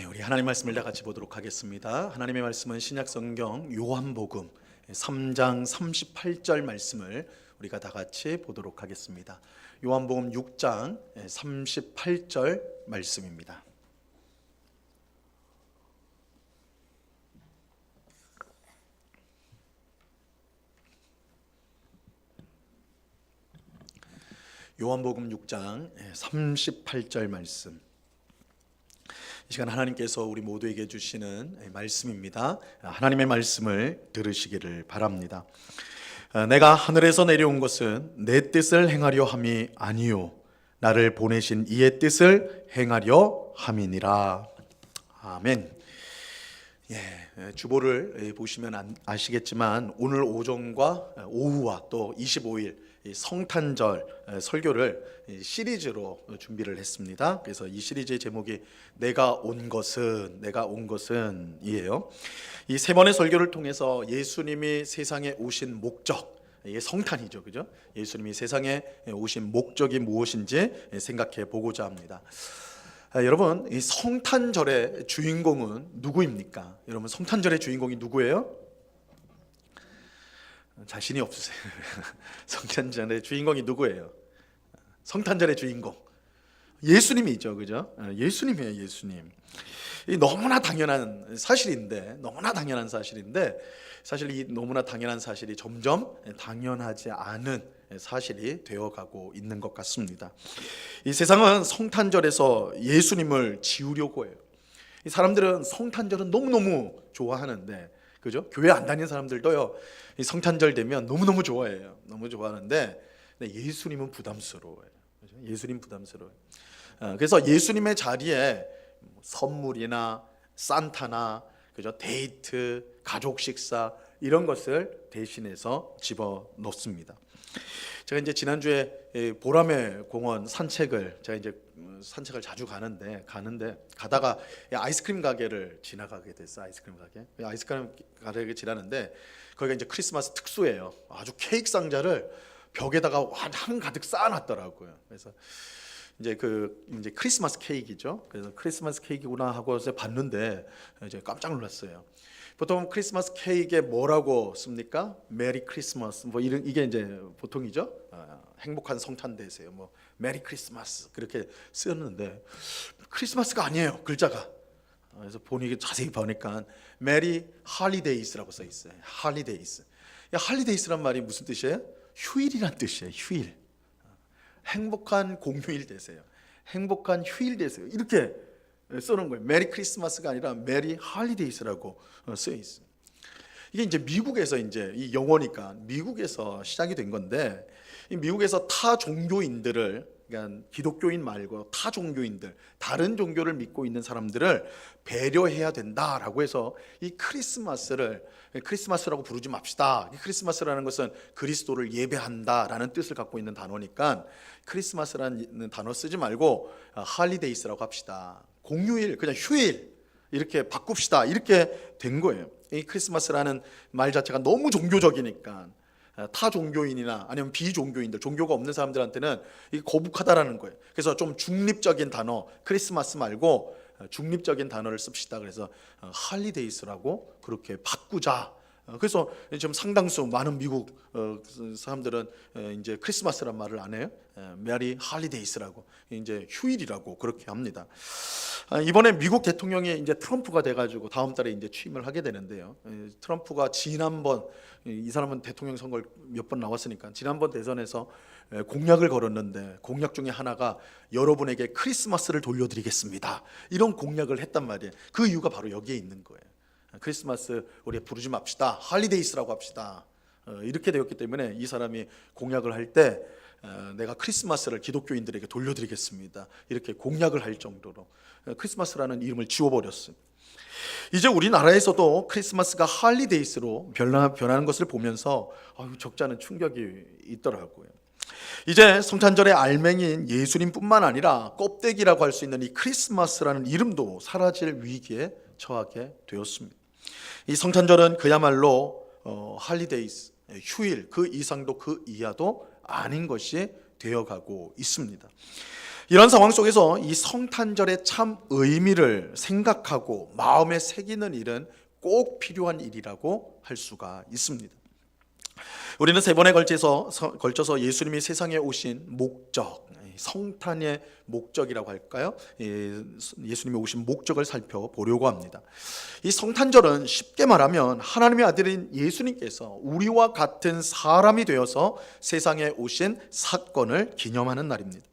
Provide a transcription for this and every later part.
우리 하나님 말씀을 다 같이 보도록 하겠습니다. 하나님의 말씀은 신약성경 요한복음 3장 38절 말씀을 우리가 다 같이 보도록 하겠습니다. 요한복음 6장 38절 말씀입니다. 요한복음 6장 38절 말씀. 이 시간 하나님께서 우리 모두에게 주시는 말씀입니다. 하나님의 말씀을 들으시기를 바랍니다. 내가 하늘에서 내려온 것은 내 뜻을 행하려 함이 아니요 나를 보내신 이의 뜻을 행하려 함이니라. 아멘. 주보를 보시면 아시겠지만 오늘 오전과 오후와 또 25일 성탄절 설교를 시리즈로 준비를 했습니다. 그래서 이 시리즈의 제목이 내가 온 것은 이에요. 이 세 번의 설교를 통해서 예수님이 세상에 오신 목적, 이게 성탄이죠, 그죠? 예수님이 세상에 오신 목적이 무엇인지 생각해 보고자 합니다. 여러분, 이 성탄절의 주인공은 누구입니까? 여러분, 성탄절의 주인공이 누구예요? 자신이 없으세요. 성탄절의 주인공이 누구예요? 성탄절의 주인공 예수님이죠, 그죠? 예수님이에요, 예수님. 이 너무나 당연한 사실인데 사실 이 너무나 당연한 사실이 점점 당연하지 않은 사실이 되어가고 있는 것 같습니다. 이 세상은 성탄절에서 예수님을 지우려고 해요. 이 사람들은 성탄절은 너무너무 좋아하는데, 그죠? 교회 안 다니는 사람들도요, 이 성탄절 되면 너무너무 좋아해요. 너무 좋아하는데 예수님은 부담스러워요. 그죠? 예수님 부담스러워요. 그래서 예수님의 자리에 선물이나 산타나, 그죠? 데이트, 가족 식사 이런 것을 대신해서 집어넣습니다. 제가 이제 지난주에 보라매 공원 산책을 산책을 자주 가다가 아이스크림 가게를 지나가게 됐어요. 아이스크림 가게를 지나는데 거기가 이제 크리스마스 특수예요. 아주 케이크 상자를 벽에다가 한 가득 쌓아놨더라고요. 그래서 이제 크리스마스 케이크죠. 그래서 크리스마스 케이크구나 하고 봤는데 이제 깜짝 놀랐어요. 보통 크리스마스 케이크에 뭐라고 씁니까? 메리 크리스마스 이게 이제 보통이죠. 행복한 성탄 되세요. 메리 크리스마스 그렇게 쓰였는데 크리스마스가 아니에요, 글자가. 그래서 자세히 보니까 메리 할리데이스라고 써 있어요. 할리데이스. 할리데이스란 말이 무슨 뜻이에요? 휴일이란 뜻이에요. 휴일. 행복한 공휴일 되세요. 행복한 휴일 되세요. 이렇게 써놓은 거예요. 메리 크리스마스가 아니라 메리 할리데이스라고 쓰여 있어요. 이게 이제 미국에서 이제 이 영어니까 미국에서 시작이 된 건데, 이 미국에서 타 종교인들을, 그러니까 기독교인 말고 타 종교인들, 다른 종교를 믿고 있는 사람들을 배려해야 된다라고 해서 이 크리스마스라고 부르지 맙시다. 이 크리스마스라는 것은 그리스도를 예배한다라는 뜻을 갖고 있는 단어니까 크리스마스라는 단어 쓰지 말고 할리데이스라고 합시다. 공휴일, 그냥 휴일 이렇게 바꿉시다. 이렇게 된 거예요. 이 크리스마스라는 말 자체가 너무 종교적이니까 타 종교인이나 아니면 비종교인들, 종교가 없는 사람들한테는 이게 거북하다라는 거예요. 그래서 좀 중립적인 단어, 크리스마스 말고 중립적인 단어를 씁시다. 그래서 할리데이스라고 그렇게 바꾸자. 그래서 지금 상당수 많은 미국 사람들은 이제 크리스마스란 말을 안 해요. 메리 할리데이스라고, 이제 휴일이라고 그렇게 합니다. 이번에 미국 대통령이 이제 트럼프가 돼가지고 다음 달에 이제 취임을 하게 되는데요. 트럼프가 지난번, 이 사람은 대통령 선거를 몇 번 나왔으니까 지난번 대선에서 공약을 걸었는데, 공약 중에 하나가 여러분에게 크리스마스를 돌려드리겠습니다, 이런 공약을 했단 말이에요. 그 이유가 바로 여기에 있는 거예요. 크리스마스 우리 부르지 맙시다, 할리데이스라고 합시다. 이렇게 되었기 때문에 이 사람이 공약을 할 때 내가 크리스마스를 기독교인들에게 돌려드리겠습니다, 이렇게 공약을 할 정도로 크리스마스라는 이름을 지워버렸어요. 이제 우리나라에서도 크리스마스가 할리데이스로 변하는 것을 보면서 적잖은 충격이 있더라고요. 이제 성탄절의 알맹이인 예수님뿐만 아니라 껍데기라고 할 수 있는 이 크리스마스라는 이름도 사라질 위기에 처하게 되었습니다. 이 성탄절은 그야말로 할리데이스, 휴일, 그 이상도 그 이하도 아닌 것이 되어가고 있습니다. 이런 상황 속에서 이 성탄절의 참 의미를 생각하고 마음에 새기는 일은 꼭 필요한 일이라고 할 수가 있습니다. 우리는 세 번에 걸쳐서 예수님이 세상에 오신 목적, 성탄의 목적이라고 할까요? 예수님이 오신 목적을 살펴보려고 합니다. 이 성탄절은 쉽게 말하면 하나님의 아들인 예수님께서 우리와 같은 사람이 되어서 세상에 오신 사건을 기념하는 날입니다.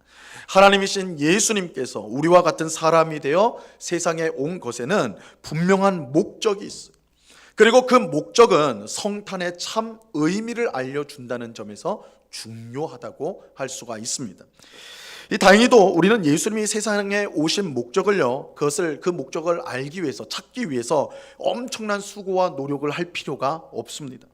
하나님이신 예수님께서 우리와 같은 사람이 되어 세상에 온 것에는 분명한 목적이 있어요. 그리고 그 목적은 성탄의 참 의미를 알려준다는 점에서 중요하다고 할 수가 있습니다. 다행히도 우리는 예수님이 세상에 오신 목적을요, 그 목적을 알기 위해서, 찾기 위해서 엄청난 수고와 노력을 할 필요가 없습니다.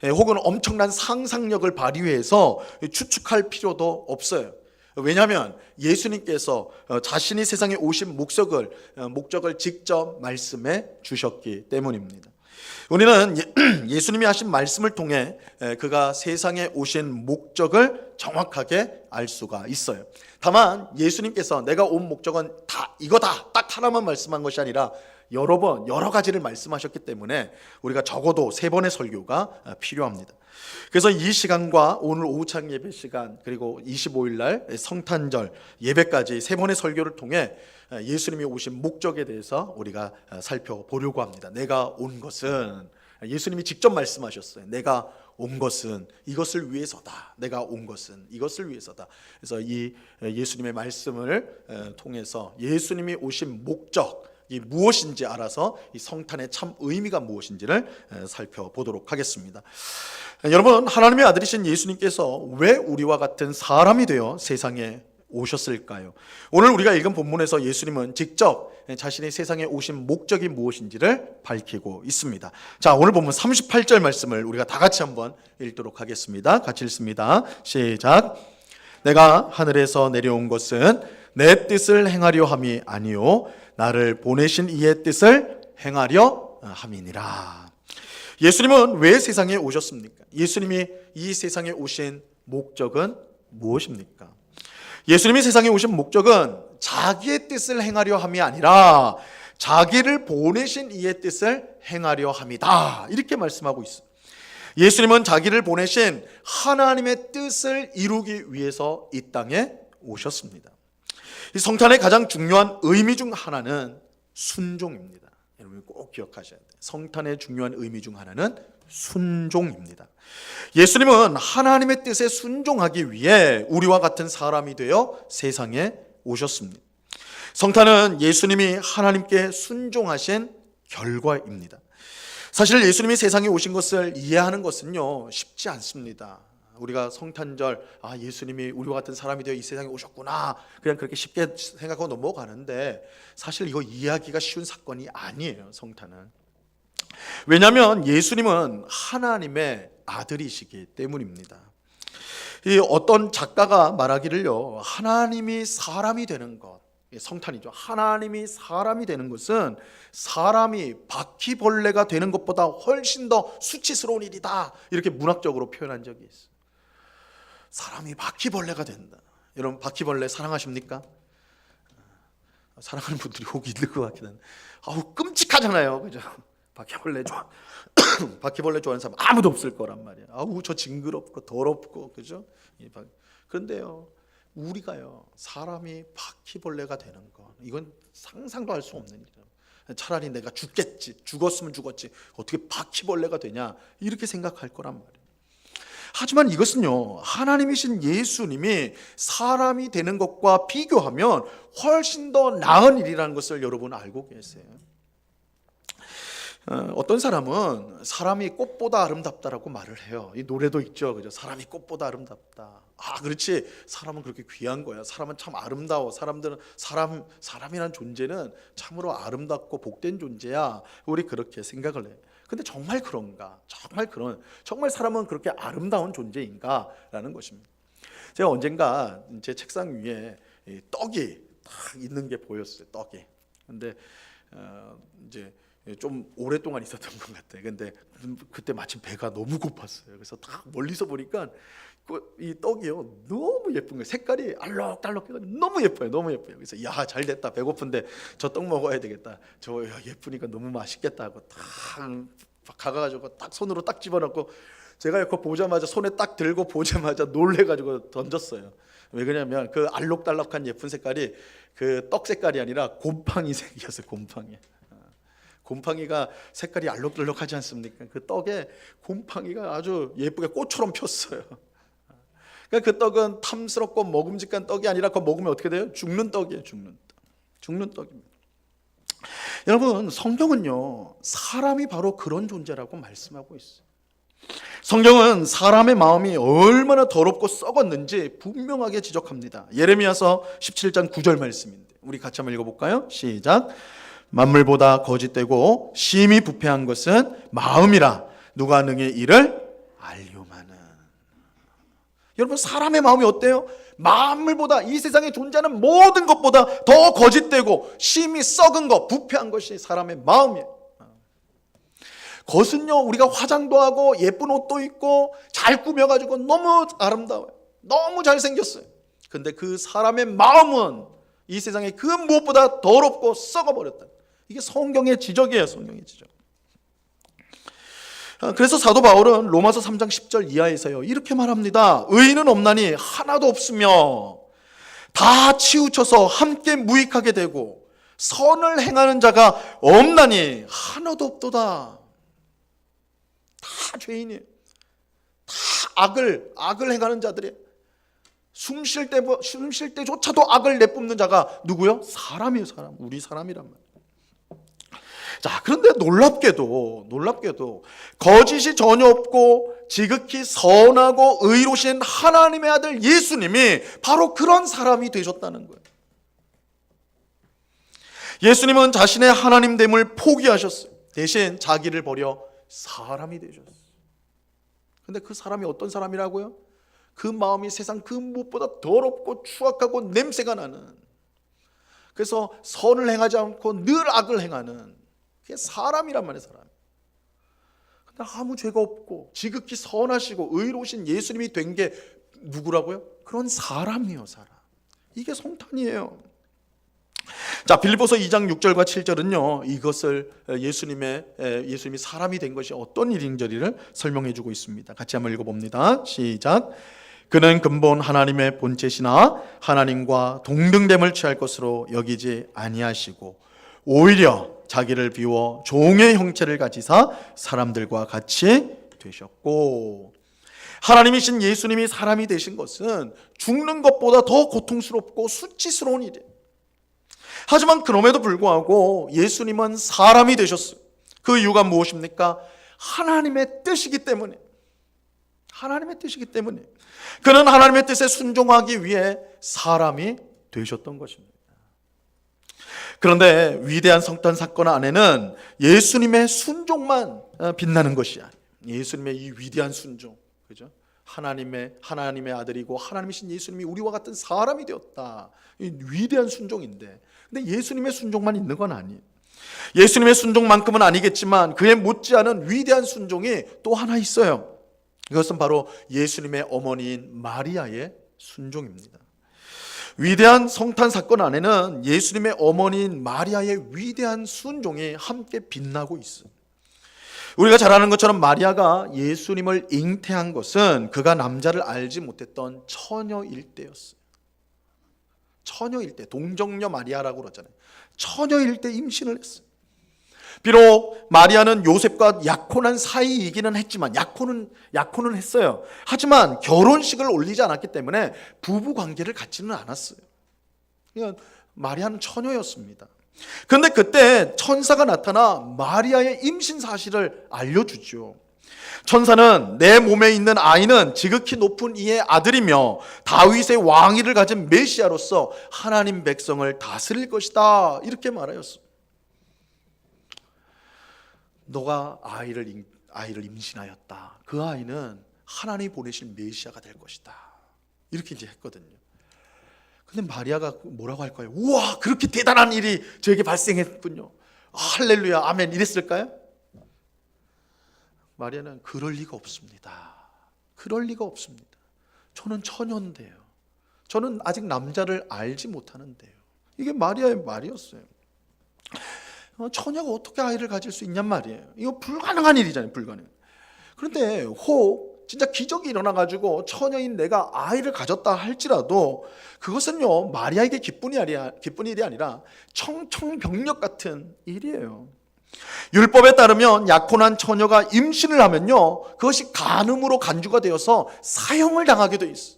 혹은 엄청난 상상력을 발휘해서 추측할 필요도 없어요. 왜냐하면 예수님께서 자신이 세상에 오신 목적을 직접 말씀해 주셨기 때문입니다. 우리는 예수님이 하신 말씀을 통해 그가 세상에 오신 목적을 정확하게 알 수가 있어요. 다만 예수님께서 내가 온 목적은 다 이거다 딱 하나만 말씀한 것이 아니라 여러 가지를 말씀하셨기 때문에 우리가 적어도 3번의 설교가 필요합니다. 그래서 이 시간과 오늘 오후창 예배 시간 그리고 25일 날 성탄절 예배까지 3번의 설교를 통해 예수님이 오신 목적에 대해서 우리가 살펴보려고 합니다. 내가 온 것은, 예수님이 직접 말씀하셨어요. 내가 온 것은 이것을 위해서다. 내가 온 것은 이것을 위해서다. 그래서 이 예수님의 말씀을 통해서 예수님이 오신 목적이 무엇인지 알아서 이 성탄의 참 의미가 무엇인지를 살펴보도록 하겠습니다. 여러분, 하나님의 아들이신 예수님께서 왜 우리와 같은 사람이 되어 세상에 오셨을까요? 오늘 우리가 읽은 본문에서 예수님은 직접 자신이 세상에 오신 목적이 무엇인지를 밝히고 있습니다. 자, 오늘 본문 38절 말씀을 우리가 다 같이 한번 읽도록 하겠습니다. 같이 읽습니다. 시작. 내가 하늘에서 내려온 것은 내 뜻을 행하려 함이 아니요 나를 보내신 이의 뜻을 행하려 함이니라. 예수님은 왜 세상에 오셨습니까? 예수님이 이 세상에 오신 목적은 무엇입니까? 예수님이 세상에 오신 목적은 자기의 뜻을 행하려 함이 아니라 자기를 보내신 이의 뜻을 행하려 함이다. 이렇게 말씀하고 있어요. 예수님은 자기를 보내신 하나님의 뜻을 이루기 위해서 이 땅에 오셨습니다. 이 성탄의 가장 중요한 의미 중 하나는 순종입니다. 여러분 꼭 기억하셔야 돼요. 성탄의 중요한 의미 중 하나는 순종입니다. 예수님은 하나님의 뜻에 순종하기 위해 우리와 같은 사람이 되어 세상에 오셨습니다. 성탄은 예수님이 하나님께 순종하신 결과입니다. 사실 예수님이 세상에 오신 것을 이해하는 것은요 쉽지 않습니다. 우리가 성탄절 예수님이 우리와 같은 사람이 되어 이 세상에 오셨구나 그냥 그렇게 쉽게 생각하고 넘어가는데 사실 이거 이해하기가 쉬운 사건이 아니에요. 성탄은. 왜냐하면 예수님은 하나님의 아들이시기 때문입니다. 이 어떤 작가가 말하기를요 하나님이 사람이 되는 것, 성탄이죠. 하나님이 사람이 되는 것은 사람이 바퀴벌레가 되는 것보다 훨씬 더 수치스러운 일이다 이렇게 문학적으로 표현한 적이 있어요. 사람이 바퀴벌레가 된다. 여러분 바퀴벌레 사랑하십니까? 사랑하는 분들이 혹 있는 것 같긴 한데 끔찍하잖아요. 그죠? 바퀴벌레 좋아하는 사람 아무도 없을 거란 말이야. 저 징그럽고 더럽고 그죠? 그런데요 우리가요 사람이 바퀴벌레가 되는 거 이건 상상도 할 수 없는 일이에요. 차라리 내가 죽었으면 죽었지 어떻게 바퀴벌레가 되냐 이렇게 생각할 거란 말이에요. 하지만 이것은요 하나님이신 예수님이 사람이 되는 것과 비교하면 훨씬 더 나은 일이라는 것을 여러분 알고 계세요. 어떤 사람은 사람이 꽃보다 아름답다라고 말을 해요. 이 노래도 있죠, 그죠? 사람이 꽃보다 아름답다. 그렇지. 사람은 그렇게 귀한 거야. 사람은 참 아름다워. 사람이란 존재는 참으로 아름답고 복된 존재야. 우리 그렇게 생각을 해요. 근데 정말 그런가? 정말 사람은 그렇게 아름다운 존재인가라는 것입니다. 제가 언젠가 제 책상 위에 떡이 딱 있는 게 보였어요. 떡이. 근데 이제 좀 오랫동안 있었던 것 같아요. 근데 그때 마침 배가 너무 고팠어요. 그래서 딱 멀리서 보니까 이 떡이요 너무 예쁜 거예요. 색깔이 알록달록해서 너무 예뻐요. 너무 예뻐요. 그래서 야, 잘 됐다. 배고픈데 저 떡 먹어야 되겠다. 저 예쁘니까 너무 맛있겠다 하고 딱 가가지고 딱 손으로 딱 집어넣고 제가 그거 보자마자 손에 딱 들고 보자마자 놀래가지고 던졌어요. 왜 그러냐면 그 알록달록한 예쁜 색깔이 그 떡 색깔이 아니라 곰팡이 색이었어요. 곰팡이가 색깔이 알록달록하지 않습니까? 그 떡에 곰팡이가 아주 예쁘게 꽃처럼 폈어요. 그러니까 그 떡은 탐스럽고 먹음직한 떡이 아니라 그거 먹으면 어떻게 돼요? 죽는 떡이에요. 죽는 떡입니다. 여러분, 성경은요 사람이 바로 그런 존재라고 말씀하고 있어요. 성경은 사람의 마음이 얼마나 더럽고 썩었는지 분명하게 지적합니다. 예레미야서 17장 9절 말씀인데 우리 같이 한번 읽어볼까요? 시작. 만물보다 거짓되고 심히 부패한 것은 마음이라 누가 능히 이를 알려마는. 여러분, 사람의 마음이 어때요? 만물보다, 이 세상에 존재하는 모든 것보다 더 거짓되고 심히 썩은 것, 부패한 것이 사람의 마음이에요. 겉은요 우리가 화장도 하고 예쁜 옷도 입고 잘 꾸며가지고 너무 아름다워요. 너무 잘생겼어요. 근데 그 사람의 마음은 이 세상에 그 무엇보다 더럽고 썩어버렸다. 이게 성경의 지적이에요. 성경의 지적. 그래서 사도 바울은 로마서 3장 10절 이하에서요 이렇게 말합니다. 의인은 없나니 하나도 없으며 다 치우쳐서 함께 무익하게 되고 선을 행하는 자가 없나니 하나도 없도다. 다 죄인이에요. 다 악을 행하는 자들이에요. 숨 쉴 때조차도 악을 내뿜는 자가 누구요? 사람이에요. 사람. 우리 사람이란 말이에요. 자, 그런데 놀랍게도 거짓이 전혀 없고 지극히 선하고 의로우신 하나님의 아들 예수님이 바로 그런 사람이 되셨다는 거예요. 예수님은 자신의 하나님됨을 포기하셨어요. 대신 자기를 버려 사람이 되셨어요. 근데 그 사람이 어떤 사람이라고요? 그 마음이 세상 그 무엇보다 더럽고 추악하고 냄새가 나는, 그래서 선을 행하지 않고 늘 악을 행하는 그게 사람이란 말이에요. 사람. 근데 아무 죄가 없고 지극히 선하시고 의로우신 예수님이 된 게 누구라고요? 그런 사람이에요. 사람. 이게 성탄이에요. 자, 빌립보서 2장 6절과 7절은요 이것을 예수님이 사람이 된 것이 어떤 일인지를 설명해 주고 있습니다. 같이 한번 읽어봅니다. 시작. 그는 근본 하나님의 본체시나 하나님과 동등됨을 취할 것으로 여기지 아니하시고 오히려 자기를 비워 종의 형체를 가지사 사람들과 같이 되셨고. 하나님이신 예수님이 사람이 되신 것은 죽는 것보다 더 고통스럽고 수치스러운 일이에요. 하지만 그럼에도 불구하고 예수님은 사람이 되셨어요. 그 이유가 무엇입니까? 하나님의 뜻이기 때문에. 하나님의 뜻이기 때문에. 그는 하나님의 뜻에 순종하기 위해 사람이 되셨던 것입니다. 그런데 위대한 성탄 사건 안에는 예수님의 순종만 빛나는 것이 아니에요. 예수님의 이 위대한 순종, 그죠? 하나님의 아들이고 하나님이신 예수님이 우리와 같은 사람이 되었다. 이 위대한 순종인데, 근데 예수님의 순종만 있는 건 아니에요. 예수님의 순종만큼은 아니겠지만 그에 못지않은 위대한 순종이 또 하나 있어요. 이것은 바로 예수님의 어머니인 마리아의 순종입니다. 위대한 성탄 사건 안에는 예수님의 어머니인 마리아의 위대한 순종이 함께 빛나고 있어요. 우리가 잘 아는 것처럼 마리아가 예수님을 잉태한 것은 그가 남자를 알지 못했던 처녀일 때였어요. 처녀일 때, 동정녀 마리아라고 그러잖아요. 처녀일 때 임신을 했어요. 비록 마리아는 요셉과 약혼한 사이이기는 했지만, 약혼은 했어요. 하지만 결혼식을 올리지 않았기 때문에 부부 관계를 갖지는 않았어요. 그러니까 마리아는 처녀였습니다. 그런데 그때 천사가 나타나 마리아의 임신 사실을 알려주죠. 천사는 내 몸에 있는 아이는 지극히 높은 이의 아들이며 다윗의 왕위를 가진 메시아로서 하나님 백성을 다스릴 것이다, 이렇게 말하였어. 너가 아이를 임신하였다. 그 아이는 하나님이 보내신 메시아가 될 것이다, 이렇게 이제 했거든요. 근데 마리아가 뭐라고 할까요? 우와, 그렇게 대단한 일이 저에게 발생했군요. 할렐루야 아멘 이랬을까요? 마리아는 그럴 리가 없습니다. 그럴 리가 없습니다. 저는 처녀인데요. 저는 아직 남자를 알지 못하는데요. 이게 마리아의 말이었어요. 처녀가 어떻게 아이를 가질 수 있냔 말이에요. 이거 불가능한 일이잖아요. 불가능. 그런데 혹 진짜 기적이 일어나가지고 처녀인 내가 아이를 가졌다 할지라도 그것은요 마리아에게 기쁜 일이 아니라 청청병력 같은 일이에요. 율법에 따르면 약혼한 처녀가 임신을 하면요 그것이 간음으로 간주가 되어서 사형을 당하게 돼 있어요.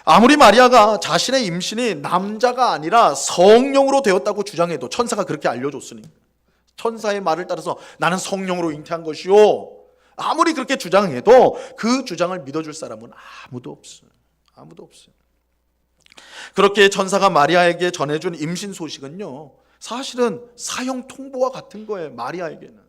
아무리 마리아가 자신의 임신이 남자가 아니라 성령으로 되었다고 주장해도, 천사가 그렇게 알려줬으니 천사의 말을 따라서 나는 성령으로 잉태한 것이요, 아무리 그렇게 주장해도 그 주장을 믿어줄 사람은 아무도 없어요. 아무도 없어요. 그렇게 천사가 마리아에게 전해준 임신 소식은요 사실은 사형 통보와 같은 거예요. 마리아에게는.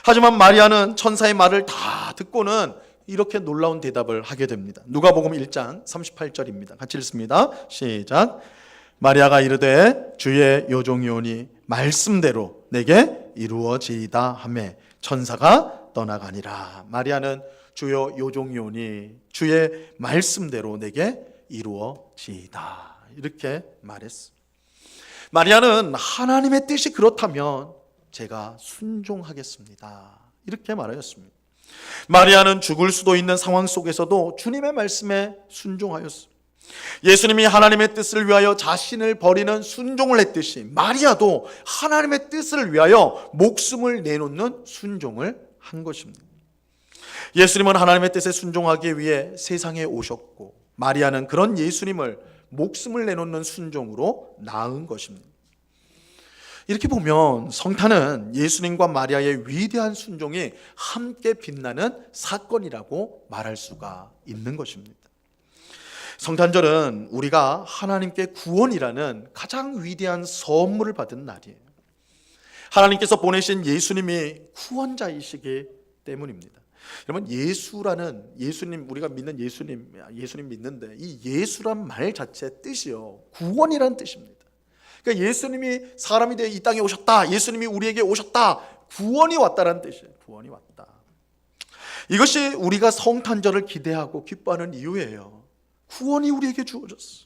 하지만 마리아는 천사의 말을 다 듣고는 이렇게 놀라운 대답을 하게 됩니다. 누가복음 1장 38절입니다. 같이 읽습니다. 시작. 마리아가 이르되 주의 요종이오니 말씀대로 내게 이루어지이다 하매 천사가 떠나가니라. 마리아는 주여 요종이오니 주의 말씀대로 내게 이루어지이다 이렇게 말했습니다. 마리아는 하나님의 뜻이 그렇다면 제가 순종하겠습니다 이렇게 말하였습니다. 마리아는 죽을 수도 있는 상황 속에서도 주님의 말씀에 순종하였습니다. 예수님이 하나님의 뜻을 위하여 자신을 버리는 순종을 했듯이 마리아도 하나님의 뜻을 위하여 목숨을 내놓는 순종을 한 것입니다. 예수님은 하나님의 뜻에 순종하기 위해 세상에 오셨고 마리아는 그런 예수님을 목숨을 내놓는 순종으로 낳은 것입니다. 이렇게 보면 성탄은 예수님과 마리아의 위대한 순종이 함께 빛나는 사건이라고 말할 수가 있는 것입니다. 성탄절은 우리가 하나님께 구원이라는 가장 위대한 선물을 받은 날이에요. 하나님께서 보내신 예수님이 구원자이시기 때문입니다. 여러분, 예수님, 우리가 믿는 예수님 믿는데 이 예수란 말 자체의 뜻이요 구원이란 뜻입니다. 그러니까 예수님이 사람이 되어 이 땅에 오셨다, 예수님이 우리에게 오셨다, 구원이 왔다라는 뜻이에요. 구원이 왔다. 이것이 우리가 성탄절을 기대하고 기뻐하는 이유예요. 구원이 우리에게 주어졌어.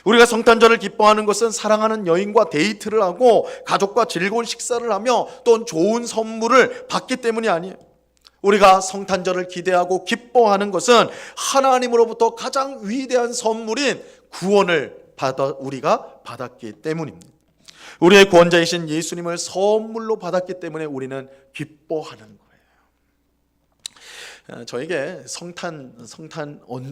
우리가 성탄절을 기뻐하는 것은 사랑하는 여인과 데이트를 하고 가족과 즐거운 식사를 하며 또 좋은 선물을 받기 때문이 아니에요. 우리가 성탄절을 기대하고 기뻐하는 것은 하나님으로부터 가장 위대한 선물인 구원을 우리가 받았기 때문입니다. 우리의 구원자이신 예수님을 선물로 받았기 때문에 우리는 기뻐하는 거예요. 저에게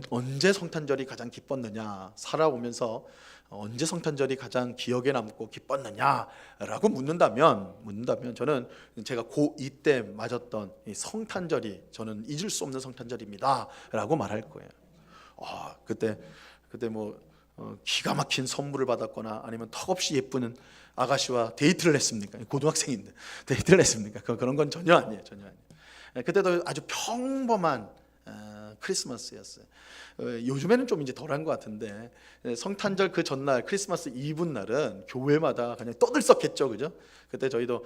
언제 성탄절이 가장 기뻤느냐, 살아오면서 언제 성탄절이 가장 기억에 남고 기뻤느냐라고 문다면 저는 제가 고2 때 맞았던 이 성탄절이 저는 잊을 수 없는 성탄절입니다라고 말할 거예요. 그때 뭐 기가 막힌 선물을 받았거나 아니면 턱없이 예쁘는 아가씨와 데이트를 했습니까? 고등학생인데 데이트를 했습니까? 그런 건 전혀 아니에요. 그때도 아주 평범한 크리스마스였어요. 요즘에는 좀 이제 덜한 것 같은데 성탄절 그 전날 크리스마스 이브 날은 교회마다 그냥 떠들썩했죠, 그죠? 그때 저희도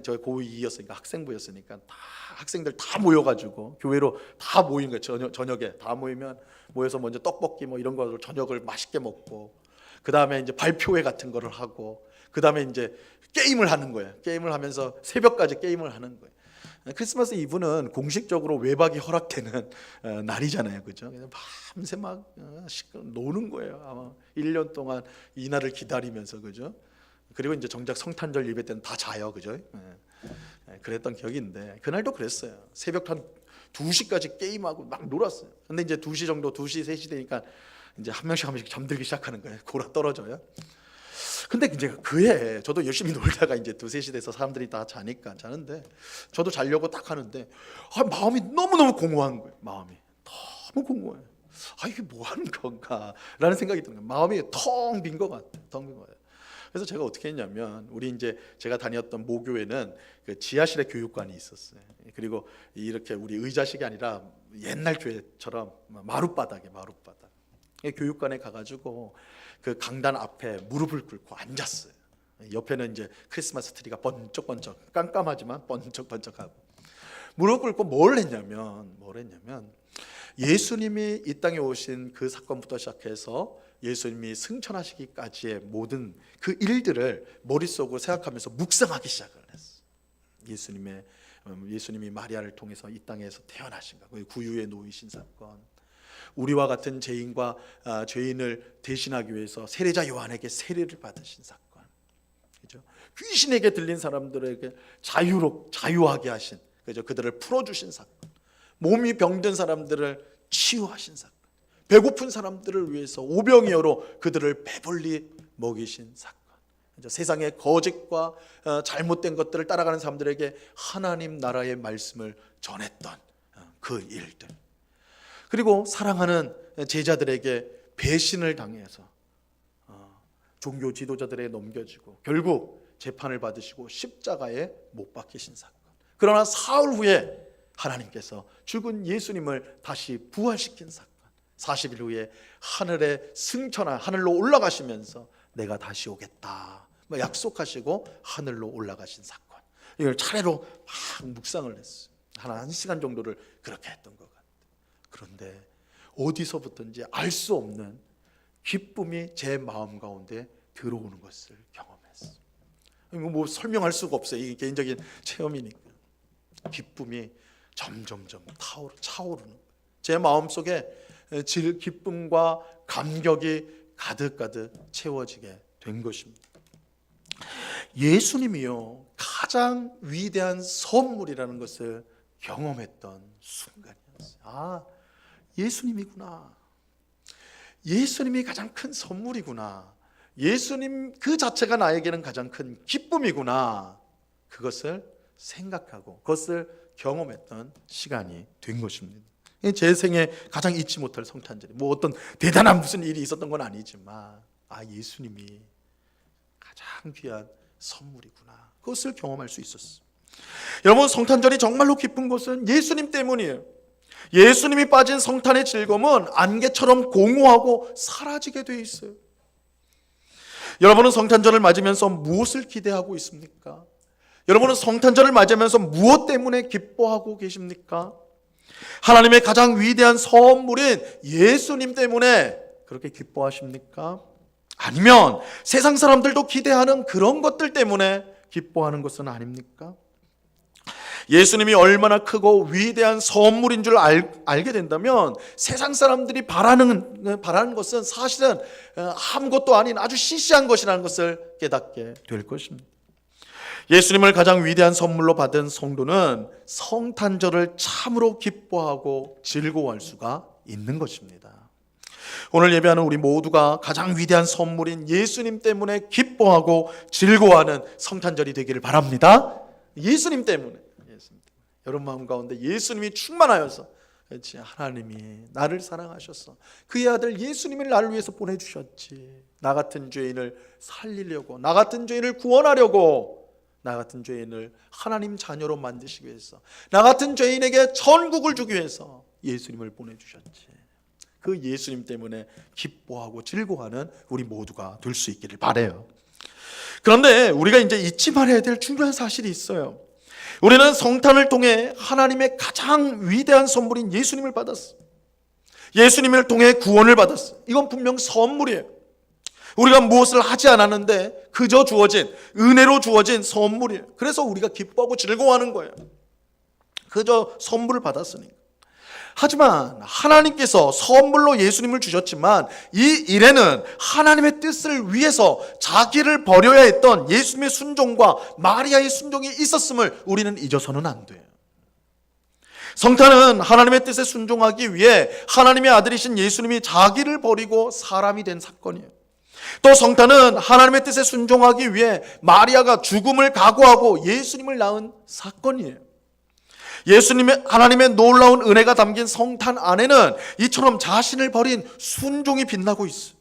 저 고2였으니까 학생부였으니까 다 학생들 다 모여가지고 교회로 다 모인 거예요. 저녁에 다 모여서 먼저 떡볶이 뭐 이런 거를 저녁을 맛있게 먹고 그 다음에 이제 발표회 같은 거를 하고 그 다음에 이제 게임을 하는 거예요. 게임을 하면서 새벽까지 게임을 하는 거예요. 크리스마스 이브는 공식적으로 외박이 허락되는 날이잖아요, 그죠? 밤새 막 노는 거예요. 아마 1년 동안 이 날을 기다리면서, 그죠? 그리고 이제 정작 성탄절 예배 때는 다 자요, 그죠? 그랬던 기억인데 그날도 그랬어요. 새벽 한 2시까지 게임하고 막 놀았어요. 근데 이제 2시 정도, 2시, 3시 되니까 이제 한 명씩 잠들기 시작하는 거예요. 골아 떨어져요. 근데 이제 그해 저도 열심히 놀다가 이제 2, 3시 돼서 사람들이 다 자는데 저도 자려고 딱 하는데 마음이 너무너무 공허한 거예요. 마음이 너무 공허해요. 이게 뭐 하는 건가 라는 생각이 드는 거예요. 마음이 텅 빈 것 같아요. 텅 빈 거예요. 그래서 제가 어떻게 했냐면 제가 다녔던 모교에는 그 지하실에 교육관이 있었어요. 그리고 이렇게 우리 의자식이 아니라 옛날 교회처럼 마룻바닥 교육관에 가가지고 그 강단 앞에 무릎을 꿇고 앉았어요. 옆에는 이제 크리스마스 트리가 번쩍번쩍, 깜깜하지만 번쩍번쩍하고, 무릎 꿇고 뭘 했냐면 예수님이 이 땅에 오신 그 사건부터 시작해서 예수님이 승천하시기까지의 모든 그 일들을 머릿속으로 생각하면서 묵상하기 시작을 했어요. 예수님이 마리아를 통해서 이 땅에서 태어나신 것, 구유에 놓이신 사건, 우리와 같은 죄인과 죄인을 대신하기 위해서 세례자 요한에게 세례를 받으신 사건, 그죠? 귀신에게 들린 사람들에게 자유하게 하신, 그죠? 그들을 풀어주신 사건, 몸이 병든 사람들을 치유하신 사건, 배고픈 사람들을 위해서 오병이어로 그들을 배불리 먹이신 사건, 그죠? 세상의 거짓과 잘못된 것들을 따라가는 사람들에게 하나님 나라의 말씀을 전했던 그 일들, 그리고 사랑하는 제자들에게 배신을 당해서 종교 지도자들에게 넘겨지고 결국 재판을 받으시고 십자가에 못 박히신 사건. 그러나 사흘 후에 하나님께서 죽은 예수님을 다시 부활시킨 사건. 40일 후에 하늘로 올라가시면서 내가 다시 오겠다 약속하시고 하늘로 올라가신 사건. 이걸 차례로 막 묵상을 했어요. 한 시간 정도를 그렇게 했던 것 같아요. 그런데 어디서부터인지 알 수 없는 기쁨이 제 마음 가운데 들어오는 것을 경험했어요. 뭐 설명할 수가 없어요. 이게 개인적인 체험이니까. 기쁨이 점점점 차오르는 거예요. 제 마음속에 기쁨과 감격이 가득가득 채워지게 된 것입니다. 예수님이요, 가장 위대한 선물이라는 것을 경험했던 순간이었어요. 예수님이구나. 예수님이 가장 큰 선물이구나. 예수님 그 자체가 나에게는 가장 큰 기쁨이구나. 그것을 생각하고 그것을 경험했던 시간이 된 것입니다. 제 생에 가장 잊지 못할 성탄절이, 뭐 어떤 대단한 무슨 일이 있었던 건 아니지만 예수님이 가장 귀한 선물이구나. 그것을 경험할 수 있었어요. 여러분, 성탄절이 정말로 기쁜 것은 예수님 때문이에요. 예수님이 빠진 성탄의 즐거움은 안개처럼 공허하고 사라지게 되어 있어요. 여러분은 성탄절을 맞으면서 무엇을 기대하고 있습니까? 여러분은 성탄절을 맞으면서 무엇 때문에 기뻐하고 계십니까? 하나님의 가장 위대한 선물인 예수님 때문에 그렇게 기뻐하십니까? 아니면 세상 사람들도 기대하는 그런 것들 때문에 기뻐하는 것은 아닙니까? 예수님이 얼마나 크고 위대한 선물인 줄 알게 된다면 세상 사람들이 바라는 것은 사실은 아무것도 아닌 아주 시시한 것이라는 것을 깨닫게 될 것입니다. 예수님을 가장 위대한 선물로 받은 성도는 성탄절을 참으로 기뻐하고 즐거워할 수가 있는 것입니다. 오늘 예배하는 우리 모두가 가장 위대한 선물인 예수님 때문에 기뻐하고 즐거워하는 성탄절이 되기를 바랍니다. 예수님 때문에. 여러분 마음 가운데 예수님이 충만하여서, 그렇지, 하나님이 나를 사랑하셔서 그의 아들 예수님을 나를 위해서 보내주셨지. 나 같은 죄인을 살리려고, 나 같은 죄인을 구원하려고, 나 같은 죄인을 하나님 자녀로 만드시기 위해서, 나 같은 죄인에게 천국을 주기 위해서 예수님을 보내주셨지. 그 예수님 때문에 기뻐하고 즐거워하는 우리 모두가 될 수 있기를 바라요. 그런데 우리가 이제 잊지 말아야 될 중요한 사실이 있어요. 우리는 성탄을 통해 하나님의 가장 위대한 선물인 예수님을 받았어. 예수님을 통해 구원을 받았어. 이건 분명 선물이에요. 우리가 무엇을 하지 않았는데 그저 주어진, 은혜로 주어진 선물이에요. 그래서 우리가 기뻐하고 즐거워하는 거예요. 그저 선물을 받았으니까. 하지만 하나님께서 선물로 예수님을 주셨지만 이 일에는 하나님의 뜻을 위해서 자기를 버려야 했던 예수님의 순종과 마리아의 순종이 있었음을 우리는 잊어서는 안 돼요. 성탄은 하나님의 뜻에 순종하기 위해 하나님의 아들이신 예수님이 자기를 버리고 사람이 된 사건이에요. 또 성탄은 하나님의 뜻에 순종하기 위해 마리아가 죽음을 각오하고 예수님을 낳은 사건이에요. 예수님의 하나님의 놀라운 은혜가 담긴 성탄 안에는 이처럼 자신을 버린 순종이 빛나고 있어요.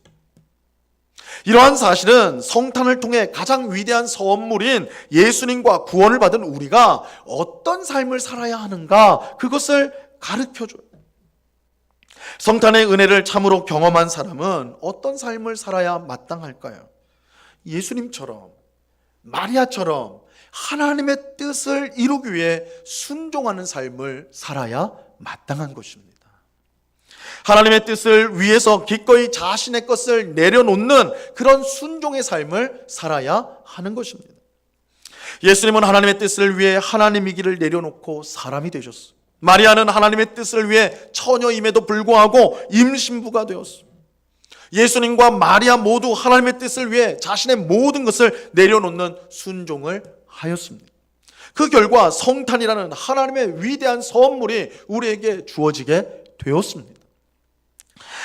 이러한 사실은 성탄을 통해 가장 위대한 선물인 예수님과 구원을 받은 우리가 어떤 삶을 살아야 하는가, 그것을 가르쳐줘요. 성탄의 은혜를 참으로 경험한 사람은 어떤 삶을 살아야 마땅할까요? 예수님처럼, 마리아처럼 하나님의 뜻을 이루기 위해 순종하는 삶을 살아야 마땅한 것입니다. 하나님의 뜻을 위해서 기꺼이 자신의 것을 내려놓는 그런 순종의 삶을 살아야 하는 것입니다. 예수님은 하나님의 뜻을 위해 하나님의 길을 내려놓고 사람이 되셨어요. 마리아는 하나님의 뜻을 위해 처녀임에도 불구하고 임신부가 되었어요. 예수님과 마리아 모두 하나님의 뜻을 위해 자신의 모든 것을 내려놓는 순종을 하였습니다. 그 결과 성탄이라는 하나님의 위대한 선물이 우리에게 주어지게 되었습니다.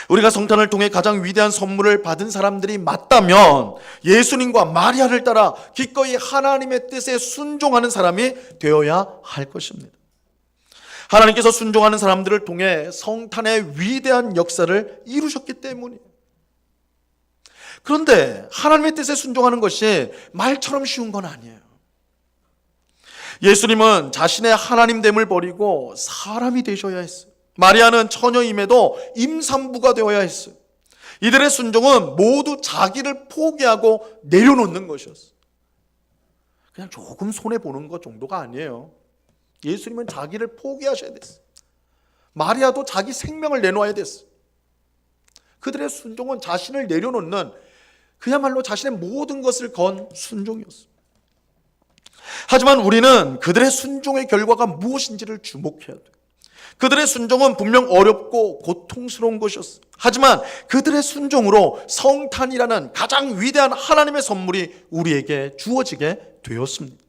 우리가 성탄을 통해 가장 위대한 선물을 받은 사람들이 맞다면 예수님과 마리아를 따라 기꺼이 하나님의 뜻에 순종하는 사람이 되어야 할 것입니다. 하나님께서 순종하는 사람들을 통해 성탄의 위대한 역사를 이루셨기 때문이에요. 그런데 하나님의 뜻에 순종하는 것이 말처럼 쉬운 건 아니에요. 예수님은 자신의 하나님됨을 버리고 사람이 되셔야 했어요. 마리아는 처녀임에도 임산부가 되어야 했어요. 이들의 순종은 모두 자기를 포기하고 내려놓는 것이었어요. 그냥 조금 손해보는 것 정도가 아니에요. 예수님은 자기를 포기하셔야 됐어요. 마리아도 자기 생명을 내놓아야 됐어요. 그들의 순종은 자신을 내려놓는 그야말로 자신의 모든 것을 건 순종이었어요. 하지만 우리는 그들의 순종의 결과가 무엇인지를 주목해야 돼요. 그들의 순종은 분명 어렵고 고통스러운 것이었어요. 하지만 그들의 순종으로 성탄이라는 가장 위대한 하나님의 선물이 우리에게 주어지게 되었습니다.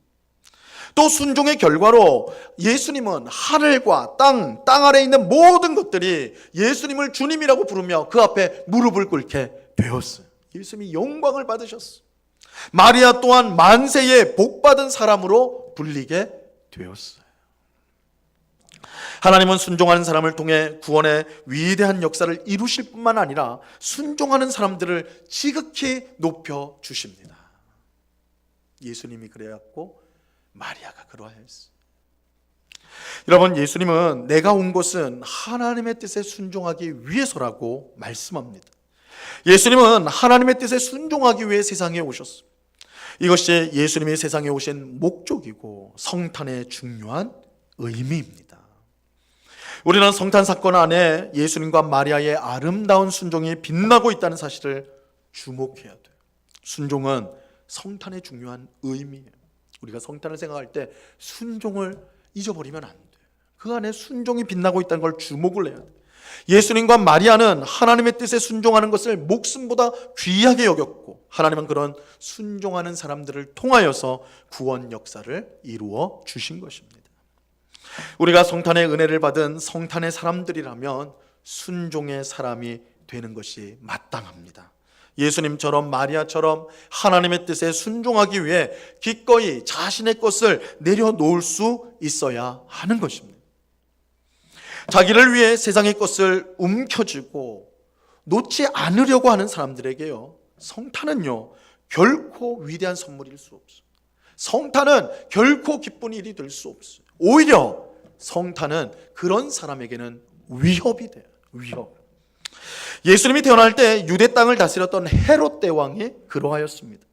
또 순종의 결과로 예수님은 하늘과 땅 아래에 있는 모든 것들이 예수님을 주님이라고 부르며 그 앞에 무릎을 꿇게 되었어요. 예수님이 영광을 받으셨어요. 마리아 또한 만세의 복받은 사람으로 불리게 되었어요. 하나님은 순종하는 사람을 통해 구원의 위대한 역사를 이루실 뿐만 아니라 순종하는 사람들을 지극히 높여 주십니다. 예수님이 그래왔고 마리아가 그러하였어요. 여러분, 예수님은 내가 온 것은 하나님의 뜻에 순종하기 위해서라고 말씀합니다. 예수님은 하나님의 뜻에 순종하기 위해 세상에 오셨습니다. 이것이 예수님이 세상에 오신 목적이고 성탄의 중요한 의미입니다. 우리는 성탄 사건 안에 예수님과 마리아의 아름다운 순종이 빛나고 있다는 사실을 주목해야 돼요. 순종은 성탄의 중요한 의미예요. 우리가 성탄을 생각할 때 순종을 잊어버리면 안 돼요. 그 안에 순종이 빛나고 있다는 걸 주목을 해야 돼요. 예수님과 마리아는 하나님의 뜻에 순종하는 것을 목숨보다 귀하게 여겼고 하나님은 그런 순종하는 사람들을 통하여서 구원 역사를 이루어 주신 것입니다. 우리가 성탄의 은혜를 받은 성탄의 사람들이라면 순종의 사람이 되는 것이 마땅합니다. 예수님처럼 마리아처럼 하나님의 뜻에 순종하기 위해 기꺼이 자신의 것을 내려놓을 수 있어야 하는 것입니다. 자기를 위해 세상의 것을 움켜쥐고 놓지 않으려고 하는 사람들에게요, 성탄은요 결코 위대한 선물일 수 없어요. 성탄은 결코 기쁜 일이 될 수 없어요. 오히려 성탄은 그런 사람에게는 위협이 돼요. 위협. 예수님이 태어날 때 유대 땅을 다스렸던 헤롯 대왕이 그러하였습니다.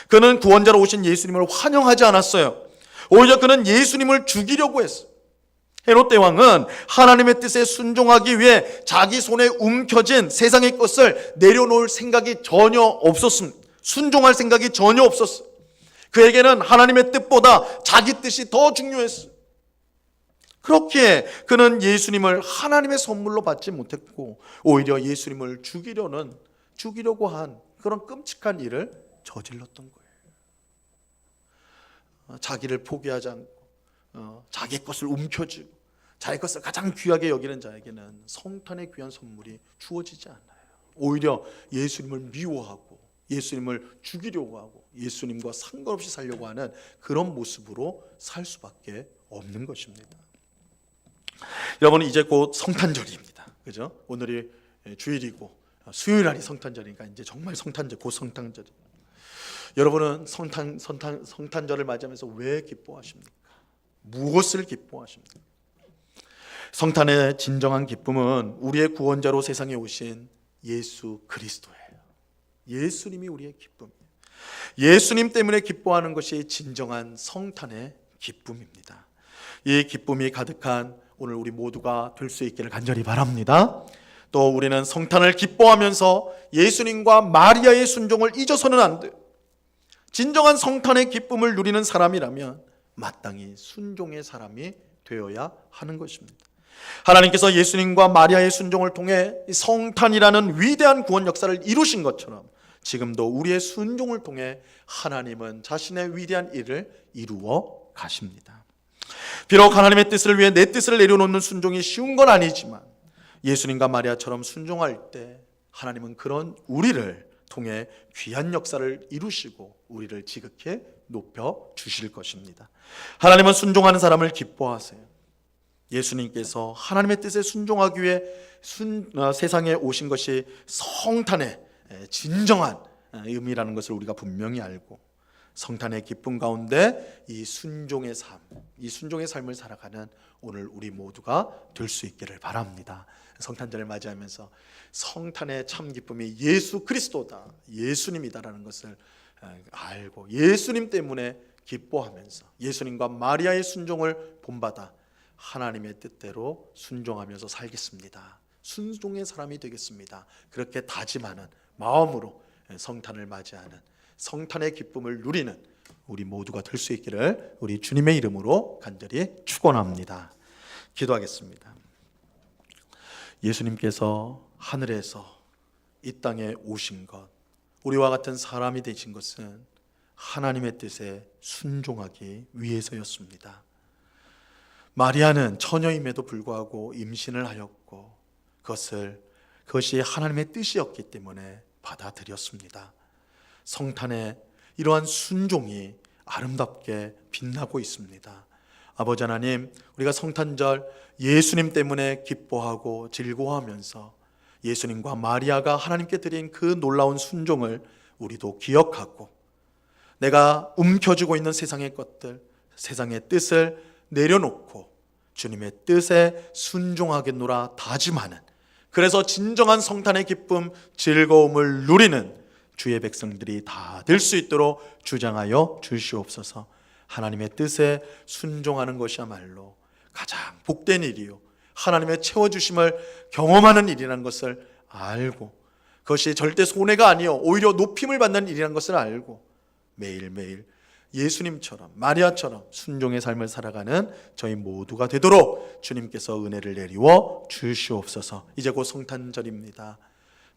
그는 구원자로 오신 예수님을 환영하지 않았어요. 오히려 그는 예수님을 죽이려고 했어요. 헤롯 대왕은 하나님의 뜻에 순종하기 위해 자기 손에 움켜진 세상의 것을 내려놓을 생각이 전혀 없었습니다. 순종할 생각이 전혀 없었어요. 그에게는 하나님의 뜻보다 자기 뜻이 더 중요했어요. 그렇기에 그는 예수님을 하나님의 선물로 받지 못했고 오히려 예수님을 죽이려고 한 그런 끔찍한 일을 저질렀던 거예요. 자기를 포기하지 않고 자기 것을 움켜쥐고 자기 것을 가장 귀하게 여기는 자에게는 성탄의 귀한 선물이 주어지지 않아요. 오히려 예수님을 미워하고 예수님을 죽이려고 하고 예수님과 상관없이 살려고 하는 그런 모습으로 살 수밖에 없는 것입니다. 여러분, 이제 곧 성탄절입니다. 그죠? 오늘이 주일이고 수요일 날이 성탄절이니까 이제 정말 성탄절, 곧 성탄절입니다. 여러분은 성탄절을 맞이하면서 왜 기뻐하십니까? 무엇을 기뻐하십니까? 성탄의 진정한 기쁨은 우리의 구원자로 세상에 오신 예수 그리스도예요. 예수님이 우리의 기쁨이에요. 예수님 때문에 기뻐하는 것이 진정한 성탄의 기쁨입니다. 이 기쁨이 가득한 오늘 우리 모두가 될 수 있기를 간절히 바랍니다. 또 우리는 성탄을 기뻐하면서 예수님과 마리아의 순종을 잊어서는 안 돼요. 진정한 성탄의 기쁨을 누리는 사람이라면 마땅히 순종의 사람이 되어야 하는 것입니다. 하나님께서 예수님과 마리아의 순종을 통해 성탄이라는 위대한 구원 역사를 이루신 것처럼 지금도 우리의 순종을 통해 하나님은 자신의 위대한 일을 이루어 가십니다. 비록 하나님의 뜻을 위해 내 뜻을 내려놓는 순종이 쉬운 건 아니지만 예수님과 마리아처럼 순종할 때 하나님은 그런 우리를 통해 귀한 역사를 이루시고 우리를 지극히 높여 주실 것입니다. 하나님은 순종하는 사람을 기뻐하세요. 예수님께서 하나님의 뜻에 순종하기 위해 세상에 오신 것이 성탄의 진정한 의미라는 것을 우리가 분명히 알고 성탄의 기쁨 가운데 이 순종의 삶을 살아가는 오늘 우리 모두가 될 수 있기를 바랍니다. 성탄절을 맞이하면서 성탄의 참 기쁨이 예수 그리스도다, 예수님이다라는 것을 알고 예수님 때문에 기뻐하면서 예수님과 마리아의 순종을 본받아 하나님의 뜻대로 순종하면서 살겠습니다. 순종의 사람이 되겠습니다. 그렇게 다짐하는 마음으로 성탄을 맞이하는 성탄의 기쁨을 누리는 우리 모두가 될 수 있기를 우리 주님의 이름으로 간절히 축원합니다. 기도하겠습니다. 예수님께서 하늘에서 이 땅에 오신 것, 우리와 같은 사람이 되신 것은 하나님의 뜻에 순종하기 위해서였습니다. 마리아는 처녀임에도 불구하고 임신을 하였고 그것이 하나님의 뜻이었기 때문에 받아들였습니다. 성탄의 이러한 순종이 아름답게 빛나고 있습니다. 아버지 하나님, 우리가 성탄절 예수님 때문에 기뻐하고 즐거워하면서 예수님과 마리아가 하나님께 드린 그 놀라운 순종을 우리도 기억하고 내가 움켜쥐고 있는 세상의 것들, 세상의 뜻을 내려놓고 주님의 뜻에 순종하겠노라 다짐하는, 그래서 진정한 성탄의 기쁨, 즐거움을 누리는 주의 백성들이 다 될 수 있도록 주장하여 주시옵소서. 하나님의 뜻에 순종하는 것이야말로 가장 복된 일이요 하나님의 채워주심을 경험하는 일이라는 것을 알고 그것이 절대 손해가 아니요 오히려 높임을 받는 일이라는 것을 알고 매일매일 예수님처럼 마리아처럼 순종의 삶을 살아가는 저희 모두가 되도록 주님께서 은혜를 내리워 주시옵소서. 이제 곧 성탄절입니다.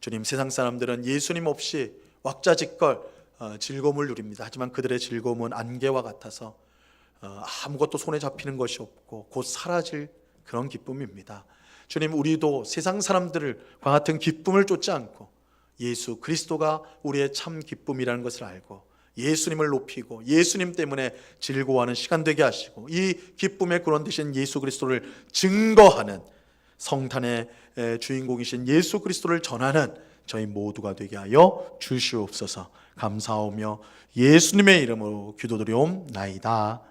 주님, 세상 사람들은 예수님 없이 왁자지껄 즐거움을 누립니다. 하지만 그들의 즐거움은 안개와 같아서 아무것도 손에 잡히는 것이 없고 곧 사라질 그런 기쁨입니다. 주님, 우리도 세상 사람들과 같은 기쁨을 쫓지 않고 예수 그리스도가 우리의 참 기쁨이라는 것을 알고 예수님을 높이고 예수님 때문에 즐거워하는 시간 되게 하시고 이 기쁨의 근원 되신 예수 그리스도를 증거하는 성탄의 주인공이신 예수 그리스도를 전하는 저희 모두가 되게 하여 주시옵소서. 감사하며 예수님의 이름으로 기도드리옵나이다.